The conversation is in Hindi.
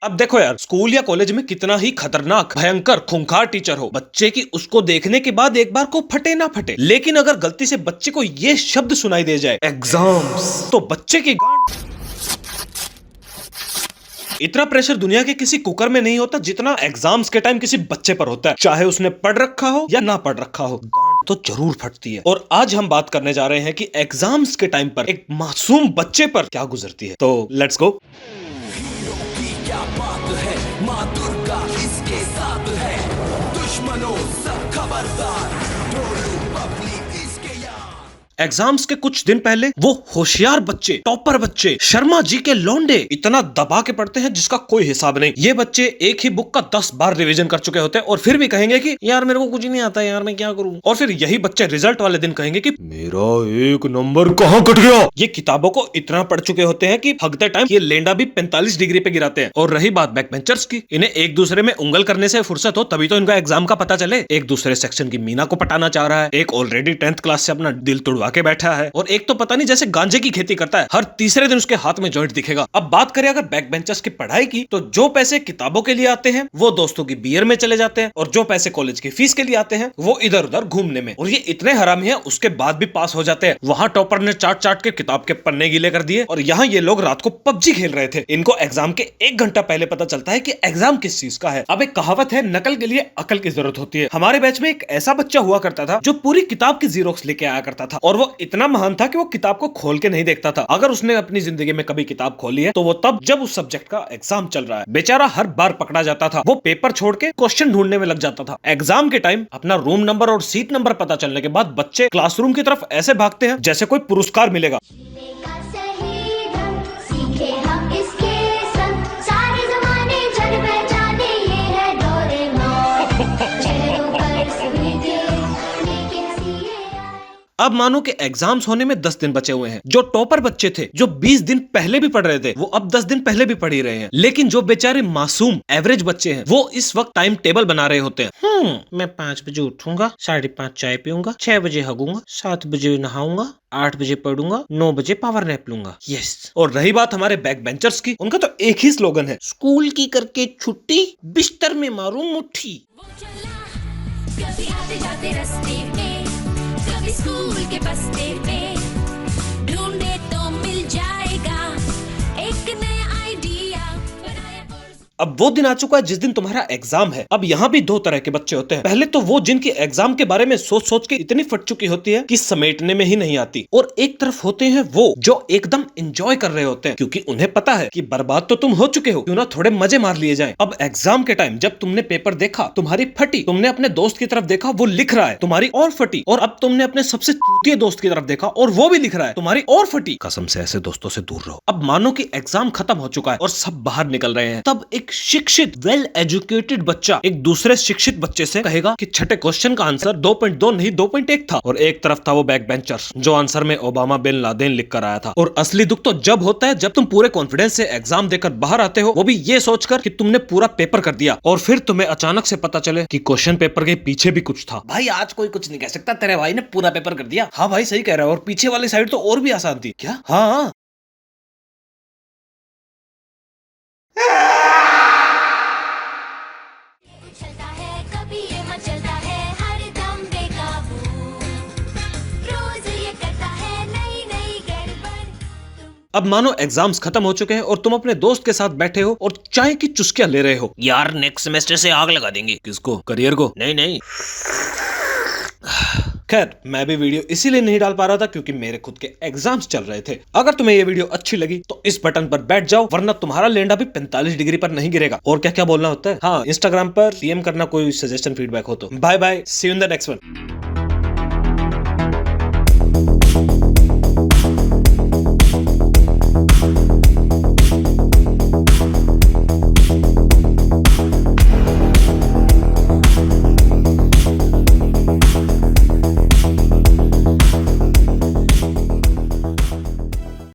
अब देखो यार, स्कूल या कॉलेज में कितना ही खतरनाक, भयंकर, खूंखार टीचर हो, बच्चे की उसको देखने के बाद एक बार को फटे ना फटे, लेकिन अगर गलती से बच्चे को ये शब्द सुनाई दे जाए, एग्जाम्स, तो बच्चे की गांड। इतना प्रेशर दुनिया के किसी कुकर में नहीं होता जितना एग्जाम्स के टाइम किसी बच्चे पर होता है, चाहे उसने पढ़ रखा हो या ना पढ़ रखा हो, गांड तो जरूर फटती है। और आज हम बात करने जा रहे हैं कि एग्जाम्स के टाइम पर एक मासूम बच्चे पर क्या गुजरती है। तो लेट्स गो। क्या बात है, माँ दुर्गा इसके साथ है, दुश्मनों सब खबरदार, ढोलू पब्लिक इसके यार। एग्जाम्स के कुछ दिन पहले वो होशियार बच्चे, टॉपर बच्चे, शर्मा जी के लौंडे इतना दबा के पढ़ते हैं जिसका कोई हिसाब नहीं। ये बच्चे एक ही बुक का 10 बार रिवीजन कर चुके होते हैं और फिर भी कहेंगे कि यार मेरे को कुछ नहीं आता यार, मैं क्या करूं। और फिर यही बच्चे रिजल्ट वाले दिन कहेंगे कि मेरा 1 नंबर कहां कट गया। ये किताबों को इतना पढ़ चुके होते हैं कि भगते टाइम ये लेंडा भी 45 डिग्री पे गिराते हैं। और रही बात बैक बेंचर्स की, इन्हें एक दूसरे में उंगल करने से फुर्सत हो तभी तो इनका एग्जाम का पता चले। एक दूसरे सेक्शन की मीना को पटाना चाह रहा है, एक ऑलरेडी 10th क्लास से अपना दिल तोड़वा के बैठा है, और एक तो पता नहीं जैसे गांजे की खेती करता है, हर तीसरे दिन उसके हाथ में जॉइंट दिखेगा। अब बात करें अगर बैक बेंचर्स की पढ़ाई की, तो जो पैसे किताबों के लिए आते हैं वो दोस्तों की बियर में चले जाते हैं, और जो पैसे कॉलेज की फीस के लिए आते हैं वो इधर उधर घूमने में। और ये इतने हरामी हैं उसके बाद भी पास हो जाते हैं। वहां टॉपर ने चाट चाट के किताब के पन्ने गीले कर दिए, और यहाँ ये लोग रात को पबजी खेल रहे थे। इनको एग्जाम के 1 घंटा पहले पता चलता है कि एग्जाम किस चीज का है। अब एक कहावत है, नकल के लिए अकल की जरूरत होती है। हमारे बैच में एक ऐसा बच्चा हुआ करता था जो पूरी किताब की जीरोक्स लेके आया करता था, और वो इतना महान था कि वो किताब को खोल के नहीं देखता था। अगर उसने अपनी जिंदगी में कभी किताब खोली है तो वो तब जब उस सब्जेक्ट का एग्जाम चल रहा है। बेचारा हर बार पकड़ा जाता था, वो पेपर छोड़ के क्वेश्चन ढूंढने में लग जाता था। एग्जाम के टाइम अपना रूम नंबर और सीट नंबर पता चलने के बाद बच्चे क्लासरूम की तरफ ऐसे भागते हैं जैसे कोई पुरस्कार मिलेगा। अब मानो कि एग्जाम्स होने में 10 दिन बचे हुए हैं। जो टॉपर बच्चे थे, जो 20 दिन पहले भी पढ़ रहे थे, वो अब 10 दिन पहले भी पढ़ ही रहे हैं। लेकिन जो बेचारे मासूम एवरेज बच्चे हैं, वो इस वक्त टाइम टेबल बना रहे होते हैं। मैं 5 बजे उठूंगा, 5:30 चाय पीऊंगा, 6 बजे हगूंगा, 7 बजे नहाऊंगा, 8 बजे पढ़ूंगा, 9 बजे पावर नैप लूंगा। यस। और रही बात हमारे बैक बेंचर्स की, उनका तो एक ही स्लोगन है, स्कूल की करके छुट्टी, बिस्तर में मारूं मुट्ठी। कभी आते जाते रास्ते में, कभी स्कूल के बस्ते में, ढूंढे तो मिल जाएगा एक नया आइडिया। अब वो दिन आ चुका है जिस दिन तुम्हारा एग्जाम है। अब यहाँ भी 2 तरह के बच्चे होते हैं। पहले तो वो जिनकी एग्जाम के बारे में सोच सोच के इतनी फट चुकी होती है कि समेटने में ही नहीं आती, और एक तरफ होते हैं वो जो एकदम एंजॉय कर रहे होते हैं, क्योंकि उन्हें पता है कि बर्बाद तो तुम हो चुके हो, क्यों ना थोड़े मजे मार लिए जाएं। अब एग्जाम के टाइम जब तुमने पेपर देखा, तुम्हारी फटी, तुमने अपने दोस्त की तरफ देखा, वो लिख रहा है, तुम्हारी और फटी, और अब तुमने अपने सबसे चूतिए दोस्त की तरफ देखा और वो भी लिख रहा है, तुम्हारी और फटी। कसम से ऐसे दोस्तों से दूर रहो। अब मानो कि एग्जाम खत्म हो चुका है और सब बाहर निकल रहे हैं, तब एक शिक्षित वेल एजुकेटेड बच्चा एक दूसरे शिक्षित बच्चे से कहेगा कि छठे क्वेश्चन का आंसर 2.2 नहीं 2.1 था। और एक तरफ था वो बैक बेंचर जो आंसर में ओबामा बिन लादेन लिख कर आया था। और असली दुख तो जब होता है जब तुम पूरे कॉन्फिडेंस से एग्जाम देकर बाहर आते हो, वो भी ये सोचकर कि तुमने पूरा पेपर कर दिया, और फिर तुम्हें अचानक से पता चले कि क्वेश्चन पेपर के पीछे भी कुछ था। भाई आज कोई कुछ नहीं कह सकता, तेरे भाई ने पूरा पेपर कर दिया। हाँ भाई सही कह रहा है, और पीछे वाली साइड तो और भी आसान थी। क्या? हाँ। अब मानो एग्जाम्स खत्म हो चुके हैं और तुम अपने दोस्त के साथ बैठे हो और चाय की चुस्कियां ले रहे हो। यार नेक्स्ट सेमेस्टर से आग लगा देंगे। किसको? करियर को? नहीं नहीं। खैर मैं भी वीडियो इसीलिए नहीं डाल पा रहा था क्योंकि मेरे खुद के एग्जाम्स चल रहे थे। अगर तुम्हें ये वीडियो अच्छी लगी तो इस बटन पर बैठ जाओ, वरना तुम्हारा लेंडा भी 45 डिग्री पर नहीं गिरेगा। और क्या क्या बोलना होता है? हाँ, इंस्टाग्राम पर DM करना कोई सजेशन फीडबैक हो तो। Bye bye, see you in the next one.